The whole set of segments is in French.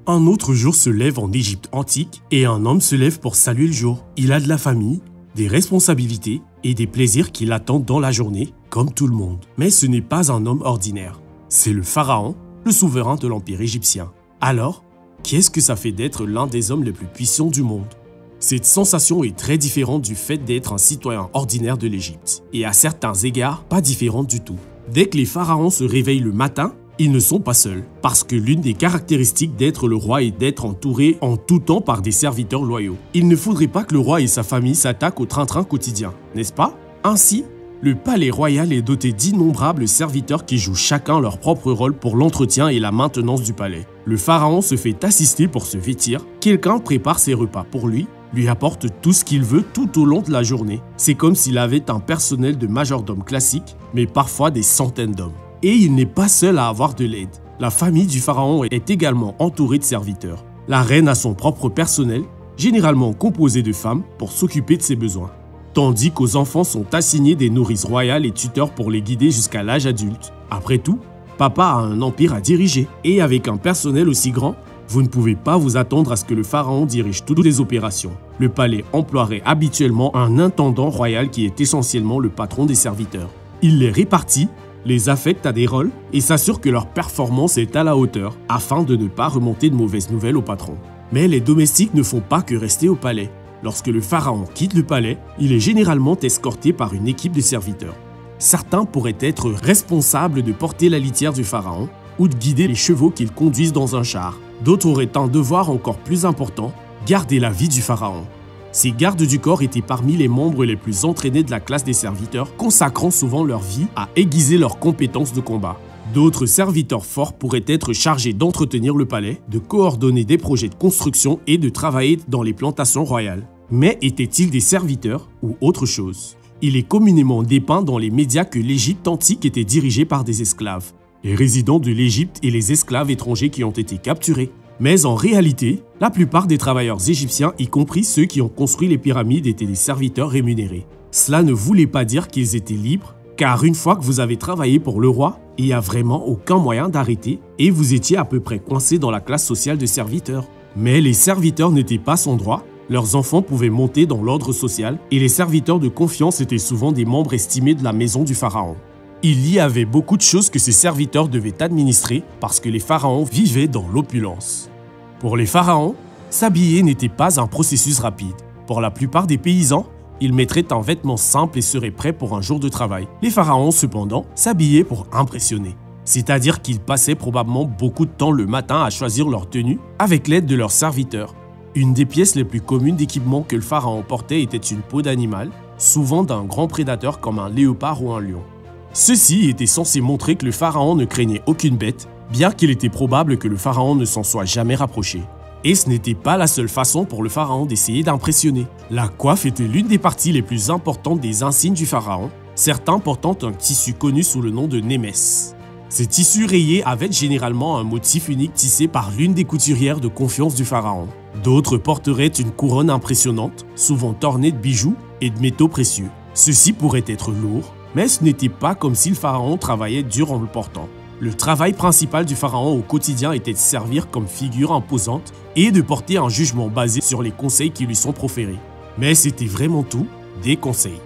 Un autre jour se lève en Égypte antique et un homme se lève pour saluer le jour. Il a de la famille, des responsabilités et des plaisirs qui l'attendent dans la journée, comme tout le monde. Mais ce n'est pas un homme ordinaire. C'est le pharaon, le souverain de l'Empire égyptien. Alors, qu'est-ce que ça fait d'être l'un des hommes les plus puissants du monde? Cette sensation est très différente du fait d'être un citoyen ordinaire de l'Égypte, et à certains égards, pas différente du tout. Dès que les pharaons se réveillent le matin, ils ne sont pas seuls, parce que l'une des caractéristiques d'être le roi est d'être entouré en tout temps par des serviteurs loyaux. Il ne faudrait pas que le roi et sa famille s'attaquent au train-train quotidien, n'est-ce pas? Ainsi, le palais royal est doté d'innombrables serviteurs qui jouent chacun leur propre rôle pour l'entretien et la maintenance du palais. Le pharaon se fait assister pour se vêtir, quelqu'un prépare ses repas pour lui apporte tout ce qu'il veut tout au long de la journée. C'est comme s'il avait un personnel de majordome classique, mais parfois des centaines d'hommes. Et il n'est pas seul à avoir de l'aide. La famille du pharaon est également entourée de serviteurs. La reine a son propre personnel, généralement composé de femmes, pour s'occuper de ses besoins. Tandis qu'aux enfants sont assignés des nourrices royales et tuteurs pour les guider jusqu'à l'âge adulte. Après tout, papa a un empire à diriger, et avec un personnel aussi grand, vous ne pouvez pas vous attendre à ce que le pharaon dirige toutes les opérations. Le palais emploierait habituellement un intendant royal qui est essentiellement le patron des serviteurs. Il les répartit, les affecte à des rôles et s'assure que leur performance est à la hauteur afin de ne pas remonter de mauvaises nouvelles au patron. Mais les domestiques ne font pas que rester au palais. Lorsque le pharaon quitte le palais, il est généralement escorté par une équipe de serviteurs. Certains pourraient être responsables de porter la litière du pharaon ou de guider les chevaux qu'ils conduisent dans un char. D'autres auraient un devoir encore plus important, garder la vie du pharaon. Ces gardes du corps étaient parmi les membres les plus entraînés de la classe des serviteurs, consacrant souvent leur vie à aiguiser leurs compétences de combat. D'autres serviteurs forts pourraient être chargés d'entretenir le palais, de coordonner des projets de construction et de travailler dans les plantations royales. Mais étaient-ils des serviteurs ou autre chose? Il est communément dépeint dans les médias que l'Égypte antique était dirigée par des esclaves, les résidents de l'Égypte et les esclaves étrangers qui ont été capturés. Mais en réalité, la plupart des travailleurs égyptiens, y compris ceux qui ont construit les pyramides, étaient des serviteurs rémunérés. Cela ne voulait pas dire qu'ils étaient libres, car une fois que vous avez travaillé pour le roi, il n'y a vraiment aucun moyen d'arrêter et vous étiez à peu près coincé dans la classe sociale de serviteurs. Mais les serviteurs n'étaient pas sans droit, leurs enfants pouvaient monter dans l'ordre social et les serviteurs de confiance étaient souvent des membres estimés de la maison du pharaon. Il y avait beaucoup de choses que ces serviteurs devaient administrer parce que les pharaons vivaient dans l'opulence. Pour les pharaons, s'habiller n'était pas un processus rapide. Pour la plupart des paysans, ils mettraient un vêtement simple et seraient prêts pour un jour de travail. Les pharaons, cependant, s'habillaient pour impressionner. C'est-à-dire qu'ils passaient probablement beaucoup de temps le matin à choisir leur tenue avec l'aide de leurs serviteurs. Une des pièces les plus communes d'équipement que le pharaon portait était une peau d'animal, souvent d'un grand prédateur comme un léopard ou un lion. Ceci était censé montrer que le pharaon ne craignait aucune bête, bien qu'il était probable que le pharaon ne s'en soit jamais rapproché. Et ce n'était pas la seule façon pour le pharaon d'essayer d'impressionner. La coiffe était l'une des parties les plus importantes des insignes du pharaon, certains portant un tissu connu sous le nom de némès. Ces tissus rayés avaient généralement un motif unique tissé par l'une des couturières de confiance du pharaon. D'autres porteraient une couronne impressionnante, souvent ornée de bijoux et de métaux précieux. Ceci pourrait être lourd, mais ce n'était pas comme si le pharaon travaillait dur en le portant. Le travail principal du pharaon au quotidien était de servir comme figure imposante et de porter un jugement basé sur les conseils qui lui sont proférés. Mais c'était vraiment tout, des conseils.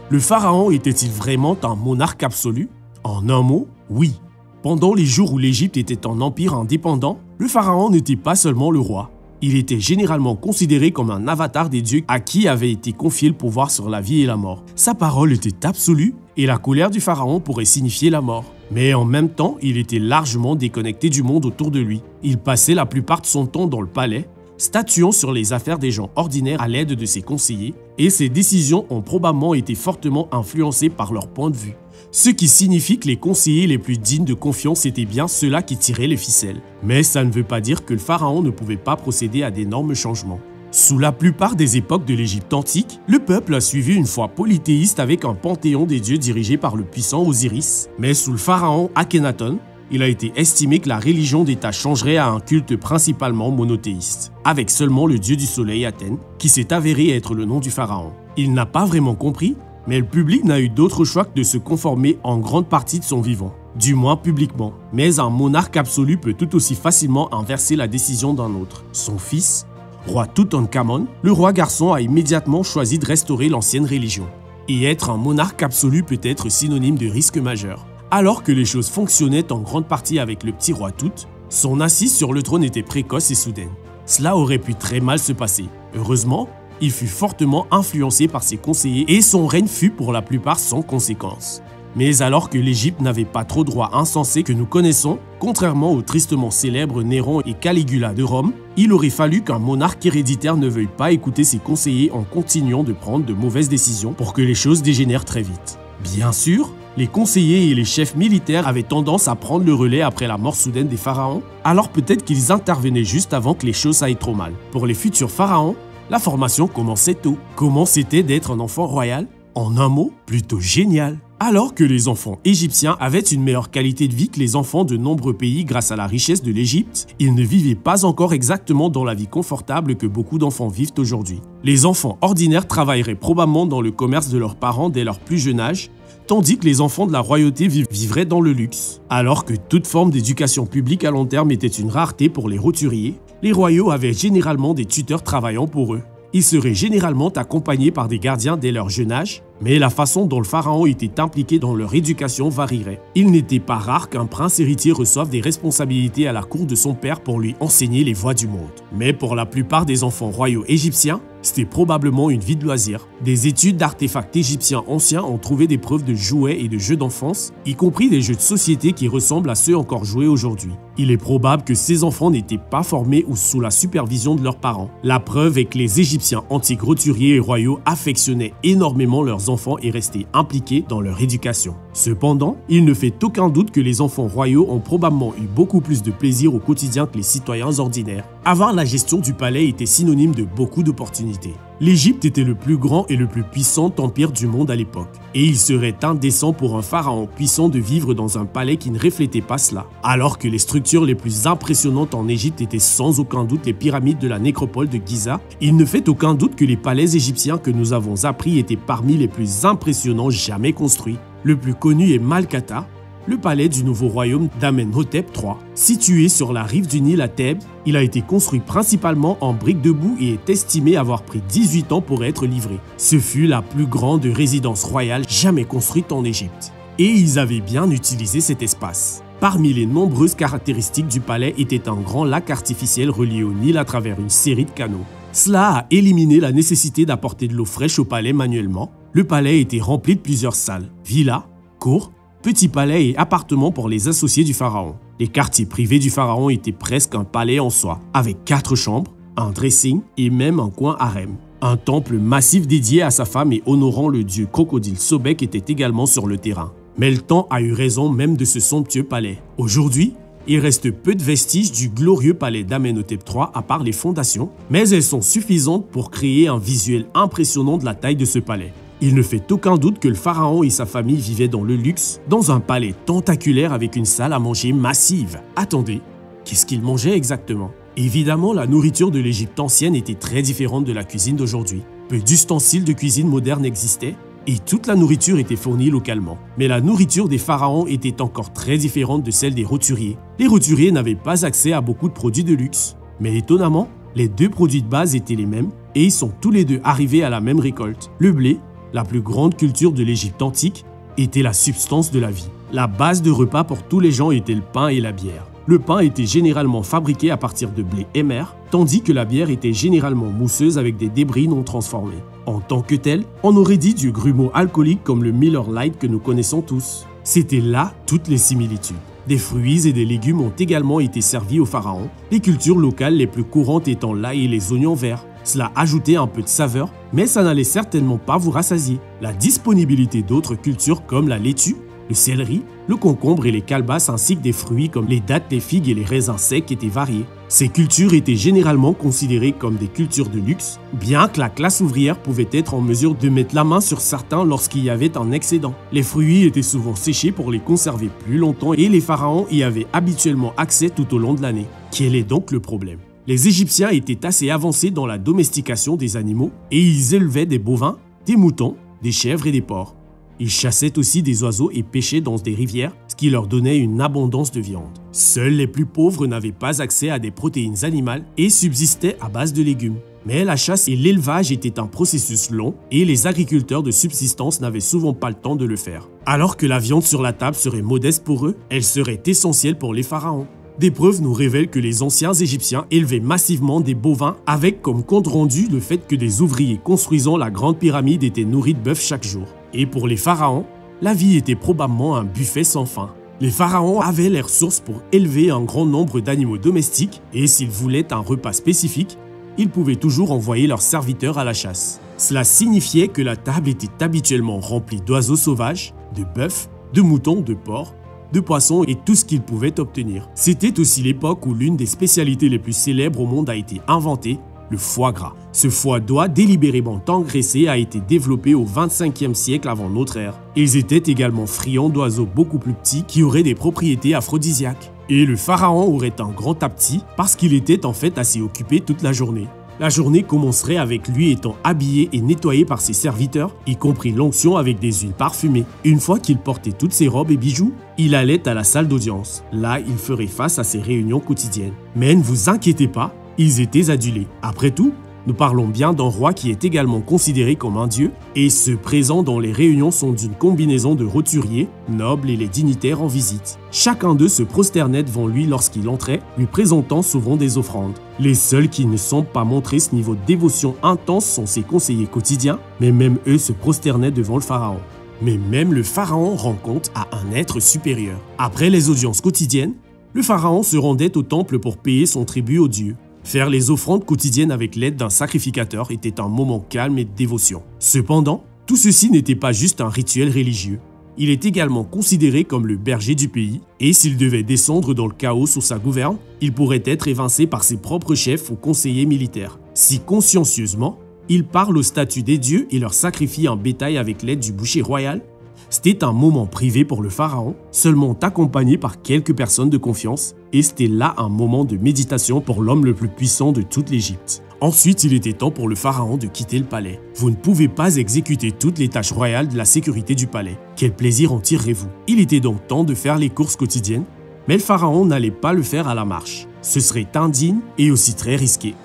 Le pharaon était-il vraiment un monarque absolu? En un mot, oui. Pendant les jours où l'Égypte était un empire indépendant, le pharaon n'était pas seulement le roi. Il était généralement considéré comme un avatar des dieux à qui avait été confié le pouvoir sur la vie et la mort. Sa parole était absolue et la colère du pharaon pourrait signifier la mort. Mais en même temps, il était largement déconnecté du monde autour de lui. Il passait la plupart de son temps dans le palais, statuant sur les affaires des gens ordinaires à l'aide de ses conseillers, et ses décisions ont probablement été fortement influencées par leur point de vue. Ce qui signifie que les conseillers les plus dignes de confiance étaient bien ceux-là qui tiraient les ficelles. Mais ça ne veut pas dire que le pharaon ne pouvait pas procéder à d'énormes changements. Sous la plupart des époques de l'Égypte antique, le peuple a suivi une foi polythéiste avec un panthéon des dieux dirigé par le puissant Osiris. Mais sous le pharaon Akhenaton, il a été estimé que la religion d'État changerait à un culte principalement monothéiste, avec seulement le dieu du soleil Athènes, qui s'est avéré être le nom du pharaon. Il n'a pas vraiment compris, mais le public n'a eu d'autre choix que de se conformer en grande partie de son vivant. du moins publiquement. Mais un monarque absolu peut tout aussi facilement inverser la décision d'un autre. Son fils, roi Toutankhamon, le roi garçon a immédiatement choisi de restaurer l'ancienne religion. Et être un monarque absolu peut être synonyme de risque majeur. Alors que les choses fonctionnaient en grande partie avec le petit roi Tout, son assise sur le trône était précoce et soudaine. Cela aurait pu très mal se passer. Heureusement, il fut fortement influencé par ses conseillers et son règne fut pour la plupart sans conséquence. Mais alors que l'Égypte n'avait pas trop droits insensés que nous connaissons, contrairement aux tristement célèbres Néron et Caligula de Rome, il aurait fallu qu'un monarque héréditaire ne veuille pas écouter ses conseillers en continuant de prendre de mauvaises décisions pour que les choses dégénèrent très vite. Bien sûr, les conseillers et les chefs militaires avaient tendance à prendre le relais après la mort soudaine des pharaons, alors peut-être qu'ils intervenaient juste avant que les choses aillent trop mal. Pour les futurs pharaons, la formation commençait tôt. Comment c'était d'être un enfant royal? En un mot, plutôt génial. Alors que les enfants égyptiens avaient une meilleure qualité de vie que les enfants de nombreux pays grâce à la richesse de l'Égypte, ils ne vivaient pas encore exactement dans la vie confortable que beaucoup d'enfants vivent aujourd'hui. Les enfants ordinaires travailleraient probablement dans le commerce de leurs parents dès leur plus jeune âge, tandis que les enfants de la royauté vivraient dans le luxe. Alors que toute forme d'éducation publique à long terme était une rareté pour les roturiers, les royaux avaient généralement des tuteurs travaillant pour eux. Ils seraient généralement accompagnés par des gardiens dès leur jeune âge, mais la façon dont le pharaon était impliqué dans leur éducation varierait. Il n'était pas rare qu'un prince héritier reçoive des responsabilités à la cour de son père pour lui enseigner les voies du monde. Mais pour la plupart des enfants royaux égyptiens, c'était probablement une vie de loisir. Des études d'artefacts égyptiens anciens ont trouvé des preuves de jouets et de jeux d'enfance, y compris des jeux de société qui ressemblent à ceux encore joués aujourd'hui. Il est probable que ces enfants n'étaient pas formés ou sous la supervision de leurs parents. La preuve est que les Égyptiens antiques roturiers et royaux affectionnaient énormément leurs enfants et restaient impliqués dans leur éducation. Cependant, il ne fait aucun doute que les enfants royaux ont probablement eu beaucoup plus de plaisir au quotidien que les citoyens ordinaires. Avoir la gestion du palais était synonyme de beaucoup d'opportunités. L'Égypte était le plus grand et le plus puissant empire du monde à l'époque, et il serait indécent pour un pharaon puissant de vivre dans un palais qui ne reflétait pas cela. Alors que les structures les plus impressionnantes en Égypte étaient sans aucun doute les pyramides de la nécropole de Giza, il ne fait aucun doute que les palais égyptiens que nous avons appris étaient parmi les plus impressionnants jamais construits. Le plus connu est Malkata, le palais du nouveau royaume d'Amenhotep III. Situé sur la rive du Nil à Thèbes, il a été construit principalement en briques de boue et est estimé avoir pris 18 ans pour être livré. Ce fut la plus grande résidence royale jamais construite en Égypte. Et ils avaient bien utilisé cet espace. Parmi les nombreuses caractéristiques du palais était un grand lac artificiel relié au Nil à travers une série de canaux. Cela a éliminé la nécessité d'apporter de l'eau fraîche au palais manuellement. Le palais était rempli de plusieurs salles, villas, cours, petits palais et appartements pour les associés du pharaon. Les quartiers privés du pharaon étaient presque un palais en soi, avec 4 chambres, un dressing et même un coin harem. Un temple massif dédié à sa femme et honorant le dieu crocodile Sobek était également sur le terrain. Mais le temps a eu raison même de ce somptueux palais. Aujourd'hui, il reste peu de vestiges du glorieux palais d'Amenhotep III à part les fondations, mais elles sont suffisantes pour créer un visuel impressionnant de la taille de ce palais. Il ne fait aucun doute que le pharaon et sa famille vivaient dans le luxe, dans un palais tentaculaire avec une salle à manger massive. Attendez, qu'est-ce qu'ils mangeaient exactement? Évidemment, la nourriture de l'Égypte ancienne était très différente de la cuisine d'aujourd'hui. Peu d'ustensiles de cuisine moderne existaient, et toute la nourriture était fournie localement. Mais la nourriture des pharaons était encore très différente de celle des roturiers. Les roturiers n'avaient pas accès à beaucoup de produits de luxe. Mais étonnamment, les deux produits de base étaient les mêmes, et ils sont tous les deux arrivés à la même récolte. Le blé, la plus grande culture de l'Égypte antique, était la substance de la vie. La base de repas pour tous les gens était le pain et la bière. Le pain était généralement fabriqué à partir de blé émer, tandis que la bière était généralement mousseuse avec des débris non transformés. En tant que tel, on aurait dit du grumeau alcoolique comme le Miller Lite que nous connaissons tous. C'était là toutes les similitudes. Des fruits et des légumes ont également été servis aux pharaons, les cultures locales les plus courantes étant l'ail et les oignons verts. Cela ajoutait un peu de saveur, mais ça n'allait certainement pas vous rassasier. La disponibilité d'autres cultures comme la laitue, le céleri, le concombre et les calebasses ainsi que des fruits comme les dattes, les figues et les raisins secs étaient variés. Ces cultures étaient généralement considérées comme des cultures de luxe, bien que la classe ouvrière pouvait être en mesure de mettre la main sur certains lorsqu'il y avait un excédent. Les fruits étaient souvent séchés pour les conserver plus longtemps et les pharaons y avaient habituellement accès tout au long de l'année. Quel est donc le problème? Les Égyptiens étaient assez avancés dans la domestication des animaux et ils élevaient des bovins, des moutons, des chèvres et des porcs. Ils chassaient aussi des oiseaux et pêchaient dans des rivières, ce qui leur donnait une abondance de viande. Seuls les plus pauvres n'avaient pas accès à des protéines animales et subsistaient à base de légumes. Mais la chasse et l'élevage étaient un processus long et les agriculteurs de subsistance n'avaient souvent pas le temps de le faire. Alors que la viande sur la table serait modeste pour eux, elle serait essentielle pour les pharaons. Des preuves nous révèlent que les anciens Égyptiens élevaient massivement des bovins avec comme compte rendu le fait que des ouvriers construisant la grande pyramide étaient nourris de bœuf chaque jour. Et pour les pharaons, la vie était probablement un buffet sans fin. Les pharaons avaient les ressources pour élever un grand nombre d'animaux domestiques et s'ils voulaient un repas spécifique, ils pouvaient toujours envoyer leurs serviteurs à la chasse. Cela signifiait que la table était habituellement remplie d'oiseaux sauvages, de bœufs, de moutons, de porcs, de poissons et tout ce qu'ils pouvaient obtenir. C'était aussi l'époque où l'une des spécialités les plus célèbres au monde a été inventée, le foie gras. Ce foie d'oie délibérément engraissé a été développé au 25e siècle avant notre ère. Ils étaient également friands d'oiseaux beaucoup plus petits qui auraient des propriétés aphrodisiaques. Et le pharaon aurait un grand appétit parce qu'il était en fait assez occupé toute la journée. La journée commencerait avec lui étant habillé et nettoyé par ses serviteurs, y compris l'onction avec des huiles parfumées. Une fois qu'il portait toutes ses robes et bijoux, il allait à la salle d'audience. Là, il ferait face à ses réunions quotidiennes. Mais ne vous inquiétez pas, ils étaient adulés. Après tout, nous parlons bien d'un roi qui est également considéré comme un dieu, et ceux présents dans les réunions sont d'une combinaison de roturiers, nobles et les dignitaires en visite. Chacun d'eux se prosternait devant lui lorsqu'il entrait, lui présentant souvent des offrandes. Les seuls qui ne semblent pas montrer ce niveau de dévotion intense sont ses conseillers quotidiens, mais même eux se prosternaient devant le pharaon. Mais même le pharaon rend compte à un être supérieur. Après les audiences quotidiennes, le pharaon se rendait au temple pour payer son tribut aux dieux. Faire les offrandes quotidiennes avec l'aide d'un sacrificateur était un moment calme et de dévotion. Cependant, tout ceci n'était pas juste un rituel religieux. Il est également considéré comme le berger du pays, et s'il devait descendre dans le chaos sous sa gouverne, il pourrait être évincé par ses propres chefs ou conseillers militaires. Si consciencieusement, il parle au statut des dieux et leur sacrifie un bétail avec l'aide du boucher royal, c'était un moment privé pour le pharaon, seulement accompagné par quelques personnes de confiance, et c'était là un moment de méditation pour l'homme le plus puissant de toute l'Égypte. Ensuite, il était temps pour le pharaon de quitter le palais. Vous ne pouvez pas exécuter toutes les tâches royales de la sécurité du palais. Quel plaisir en tirerez-vous? Il était donc temps de faire les courses quotidiennes, mais le pharaon n'allait pas le faire à la marche. Ce serait indigne et aussi très risqué.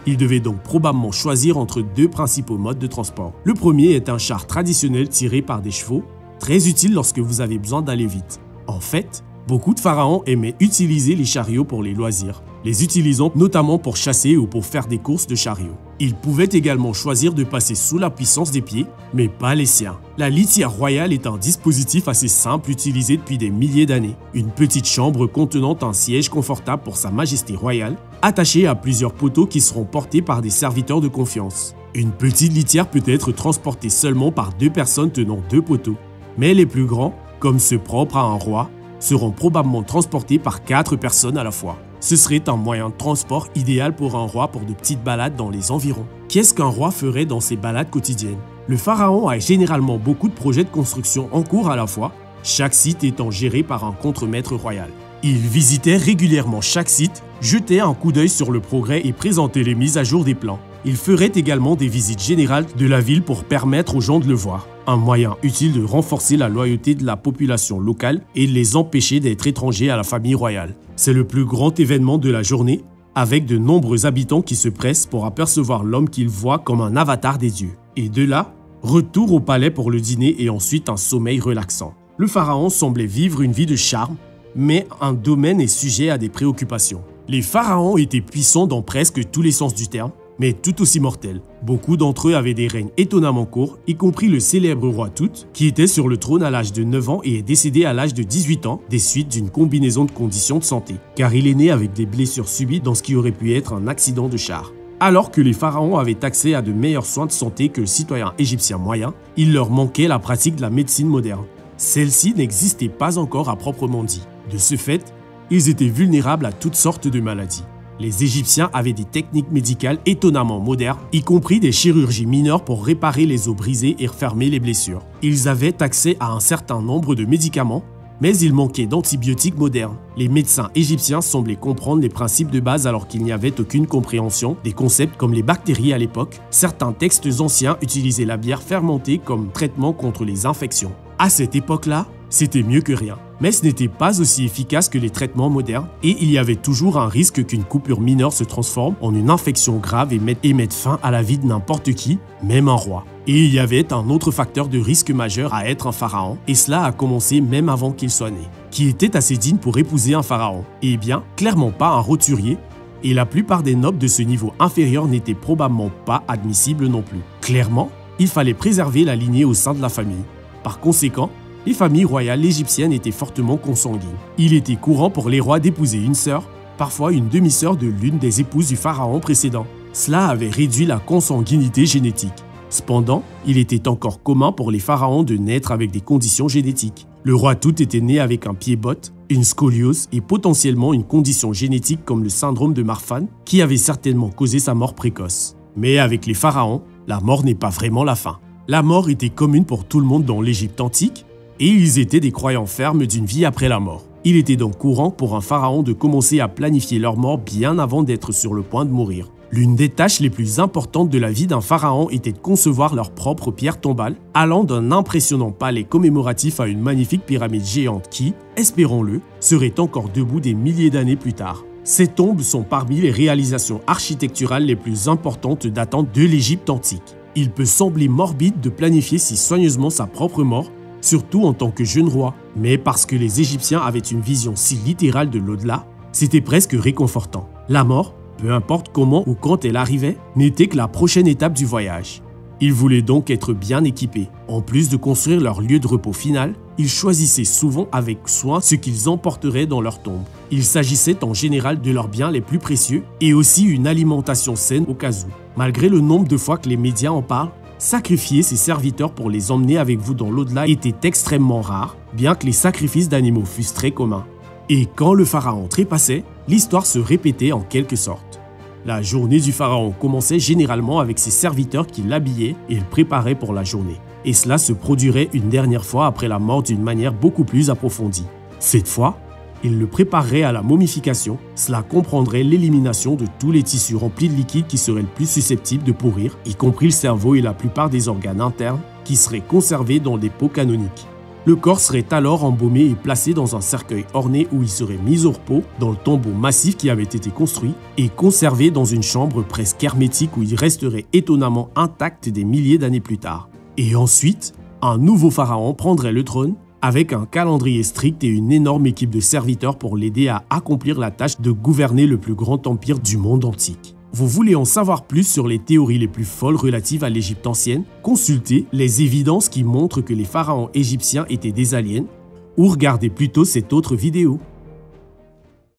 Il devait donc probablement choisir entre deux principaux modes de transport. Le premier est un char traditionnel tiré par des chevaux, très utile lorsque vous avez besoin d'aller vite. En fait, beaucoup de pharaons aimaient utiliser les chariots pour les loisirs, les utilisant notamment pour chasser ou pour faire des courses de chariots. Ils pouvaient également choisir de passer sous la puissance des pieds, mais pas les siens. La litière royale est un dispositif assez simple utilisé depuis des milliers d'années. Une petite chambre contenant un siège confortable pour Sa Majesté royale, attaché à plusieurs poteaux qui seront portés par des serviteurs de confiance. Une petite litière peut être transportée seulement par deux personnes tenant deux poteaux. Mais les plus grands, comme ceux propres à un roi, seront probablement transportés par 4 personnes à la fois. Ce serait un moyen de transport idéal pour un roi pour de petites balades dans les environs. Qu'est-ce qu'un roi ferait dans ses balades quotidiennes? Le pharaon a généralement beaucoup de projets de construction en cours à la fois, chaque site étant géré par un contremaître royal. Il visitait régulièrement chaque site, jetait un coup d'œil sur le progrès et présentait les mises à jour des plans. Il ferait également des visites générales de la ville pour permettre aux gens de le voir. Un moyen utile de renforcer la loyauté de la population locale et de les empêcher d'être étrangers à la famille royale. C'est le plus grand événement de la journée, avec de nombreux habitants qui se pressent pour apercevoir l'homme qu'ils voient comme un avatar des dieux. Et de là, retour au palais pour le dîner et ensuite un sommeil relaxant. Le pharaon semblait vivre une vie de charme, mais un domaine est sujet à des préoccupations. Les pharaons étaient puissants dans presque tous les sens du terme, mais tout aussi mortels. Beaucoup d'entre eux avaient des règnes étonnamment courts, y compris le célèbre roi Tout, qui était sur le trône à l'âge de 9 ans et est décédé à l'âge de 18 ans des suites d'une combinaison de conditions de santé, car il est né avec des blessures subies dans ce qui aurait pu être un accident de char. Alors que les pharaons avaient accès à de meilleurs soins de santé que le citoyen égyptien moyen, il leur manquait la pratique de la médecine moderne. Celle-ci n'existait pas encore à proprement dit. De ce fait, ils étaient vulnérables à toutes sortes de maladies. Les Égyptiens avaient des techniques médicales étonnamment modernes, y compris des chirurgies mineures pour réparer les os brisés et refermer les blessures. Ils avaient accès à un certain nombre de médicaments, mais il manquait d'antibiotiques modernes. Les médecins égyptiens semblaient comprendre les principes de base alors qu'il n'y avait aucune compréhension des concepts comme les bactéries à l'époque. Certains textes anciens utilisaient la bière fermentée comme traitement contre les infections. À cette époque-là, c'était mieux que rien. Mais ce n'était pas aussi efficace que les traitements modernes et il y avait toujours un risque qu'une coupure mineure se transforme en une infection grave et mette fin à la vie de n'importe qui, même un roi. Et il y avait un autre facteur de risque majeur à être un pharaon, et cela a commencé même avant qu'il soit né. Qui était assez digne pour épouser un pharaon? Eh bien, clairement pas un roturier, et la plupart des nobles de ce niveau inférieur n'étaient probablement pas admissibles non plus. Clairement, il fallait préserver la lignée au sein de la famille. Par conséquent, les familles royales égyptiennes étaient fortement consanguines. Il était courant pour les rois d'épouser une sœur, parfois une demi-sœur de l'une des épouses du pharaon précédent. Cela avait réduit la consanguinité génétique. Cependant, il était encore commun pour les pharaons de naître avec des conditions génétiques. Le roi Tout était né avec un pied-botte, une scoliose et potentiellement une condition génétique comme le syndrome de Marfan qui avait certainement causé sa mort précoce. Mais avec les pharaons, la mort n'est pas vraiment la fin. La mort était commune pour tout le monde dans l'Égypte antique et ils étaient des croyants fermes d'une vie après la mort. Il était donc courant pour un pharaon de commencer à planifier leur mort bien avant d'être sur le point de mourir. L'une des tâches les plus importantes de la vie d'un pharaon était de concevoir leur propre pierre tombale, allant d'un impressionnant palais commémoratif à une magnifique pyramide géante qui, espérons-le, serait encore debout des milliers d'années plus tard. Ces tombes sont parmi les réalisations architecturales les plus importantes datant de l'Égypte antique. Il peut sembler morbide de planifier si soigneusement sa propre mort, surtout en tant que jeune roi, mais parce que les Égyptiens avaient une vision si littérale de l'au-delà, c'était presque réconfortant. La mort, peu importe comment ou quand elle arrivait, n'était que la prochaine étape du voyage. Ils voulaient donc être bien équipés. En plus de construire leur lieu de repos final, ils choisissaient souvent avec soin ce qu'ils emporteraient dans leur tombe. Il s'agissait en général de leurs biens les plus précieux et aussi une alimentation saine au cas où. Malgré le nombre de fois que les médias en parlent, sacrifier ses serviteurs pour les emmener avec vous dans l'au-delà était extrêmement rare, bien que les sacrifices d'animaux fussent très communs. Et quand le pharaon trépassait, l'histoire se répétait en quelque sorte. La journée du pharaon commençait généralement avec ses serviteurs qui l'habillaient et le préparaient pour la journée. Et cela se produirait une dernière fois après la mort d'une manière beaucoup plus approfondie. Cette fois, il le préparerait à la momification. Cela comprendrait l'élimination de tous les tissus remplis de liquide qui seraient le plus susceptibles de pourrir, y compris le cerveau et la plupart des organes internes qui seraient conservés dans des pots canoniques. Le corps serait alors embaumé et placé dans un cercueil orné où il serait mis au repos dans le tombeau massif qui avait été construit et conservé dans une chambre presque hermétique où il resterait étonnamment intact des milliers d'années plus tard. Et ensuite, un nouveau pharaon prendrait le trône avec un calendrier strict et une énorme équipe de serviteurs pour l'aider à accomplir la tâche de gouverner le plus grand empire du monde antique. Vous voulez en savoir plus sur les théories les plus folles relatives à l'Égypte ancienne? Consultez les évidences qui montrent que les pharaons égyptiens étaient des aliens ou regardez plutôt cette autre vidéo.